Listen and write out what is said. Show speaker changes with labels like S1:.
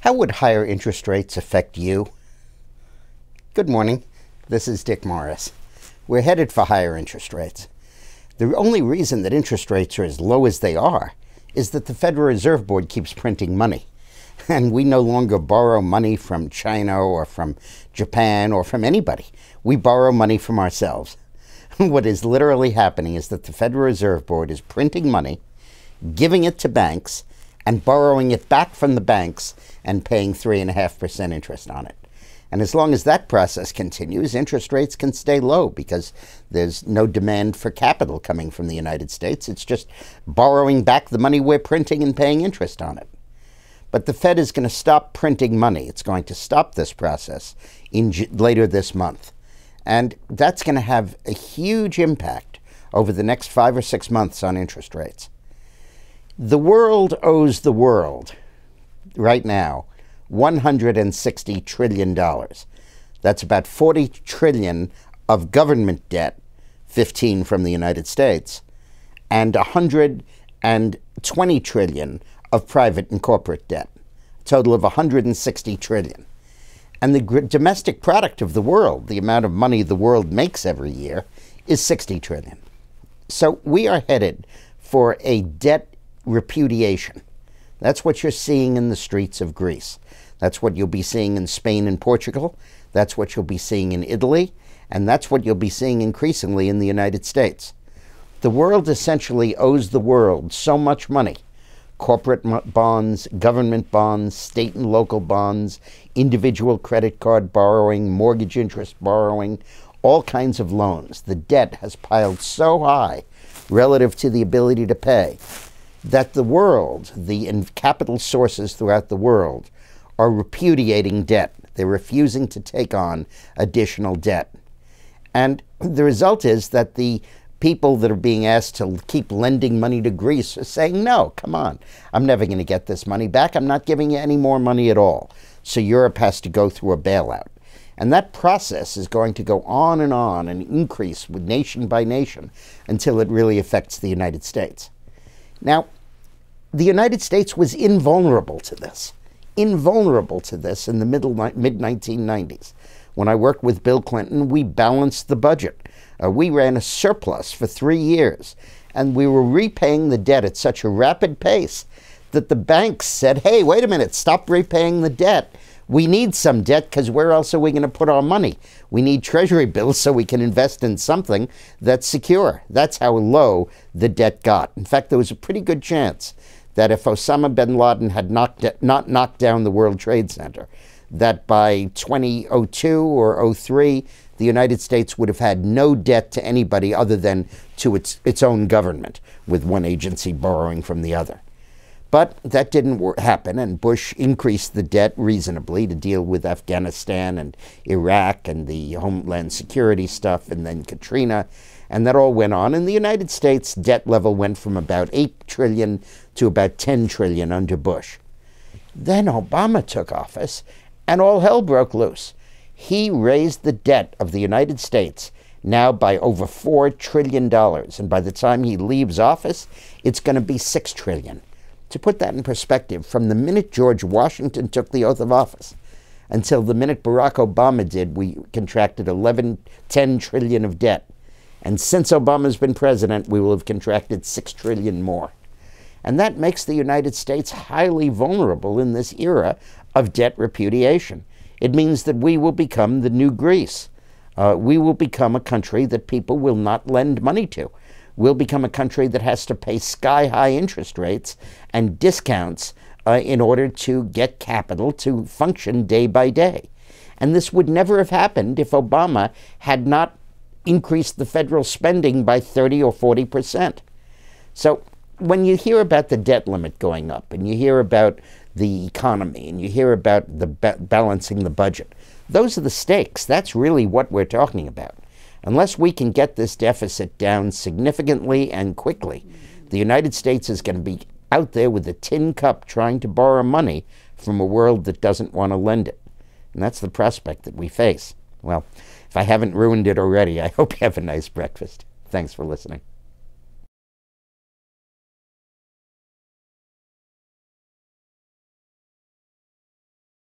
S1: How would higher interest rates affect you? Good morning. This is Dick Morris. We're headed for higher interest rates. The only reason that interest rates are as low as they are is that the Federal Reserve Board keeps printing money. And we no longer borrow money from China or from Japan or from anybody. We borrow money from ourselves. What is literally happening is that the Federal Reserve Board is printing money, giving it to banks, and borrowing it back from the banks and paying 3.5% interest on it. And as long as that process continues, interest rates can stay low because there's no demand for capital coming from the United States. It's just borrowing back the money we're printing and paying interest on it. But the Fed is going to stop printing money. It's going to stop this process later this month. And that's going to have a huge impact over the next 5 or 6 months on interest rates. The world owes the world, right now, $160 trillion. That's about 40 trillion of government debt, 15 from the United States, and 120 trillion of private and corporate debt, a total of 160 trillion. And the domestic product of the world, the amount of money the world makes every year, is 60 trillion. So we are headed for a debt repudiation. That's what you're seeing in the streets of Greece. That's what you'll be seeing in Spain and Portugal. That's what you'll be seeing in Italy. And that's what you'll be seeing increasingly in the United States. The world essentially owes the world so much money. Corporate bonds, government bonds, state and local bonds, individual credit card borrowing, mortgage interest borrowing, all kinds of loans. The debt has piled so high relative to the ability to pay that the world, the capital sources throughout the world, are repudiating debt. They're refusing to take on additional debt. And the result is that the people that are being asked to keep lending money to Greece are saying, no, come on, I'm never going to get this money back. I'm not giving you any more money at all. So Europe has to go through a bailout. And that process is going to go on and increase with nation by nation until it really affects the United States. Now, the United States was invulnerable to this in the mid-1990s. When I worked with Bill Clinton, we balanced the budget. We ran a surplus for 3 years, and we were repaying the debt at such a rapid pace that the banks said, hey, wait a minute, stop repaying the debt. We need some debt because where else are we going to put our money? We need treasury bills so we can invest in something that's secure. That's how low the debt got. In fact, there was a pretty good chance that if Osama bin Laden had not knocked down the World Trade Center, that by 2002 or 03, the United States would have had no debt to anybody other than to its own government, with one agency borrowing from the other. But that didn't happen, and Bush increased the debt reasonably to deal with Afghanistan and Iraq and the Homeland Security stuff, and then Katrina, and that all went on. And the United States debt level went from about 8 trillion to about 10 trillion under Bush. Then Obama took office, and all hell broke loose. He raised the debt of the United States now by over $4 trillion, and by the time he leaves office, it's going to be 6 trillion. To put that in perspective, from the minute George Washington took the oath of office until the minute Barack Obama did, we contracted 10 trillion of debt. And since Obama's been president, we will have contracted 6 trillion more. And that makes the United States highly vulnerable in this era of debt repudiation. It means that we will become the new Greece. We will become a country that people will not lend money to. We'll become a country that has to pay sky-high interest rates and discounts in order to get capital to function day by day. And this would never have happened if Obama had not increased the federal spending by 30 or 40%. So when you hear about the debt limit going up, and you hear about the economy, and you hear about the balancing the budget, those are the stakes. That's really what we're talking about. Unless we can get this deficit down significantly and quickly, the United States is going to be out there with a tin cup trying to borrow money from a world that doesn't want to lend it. And that's the prospect that we face. Well, if I haven't ruined it already, I hope you have a nice breakfast. Thanks for listening.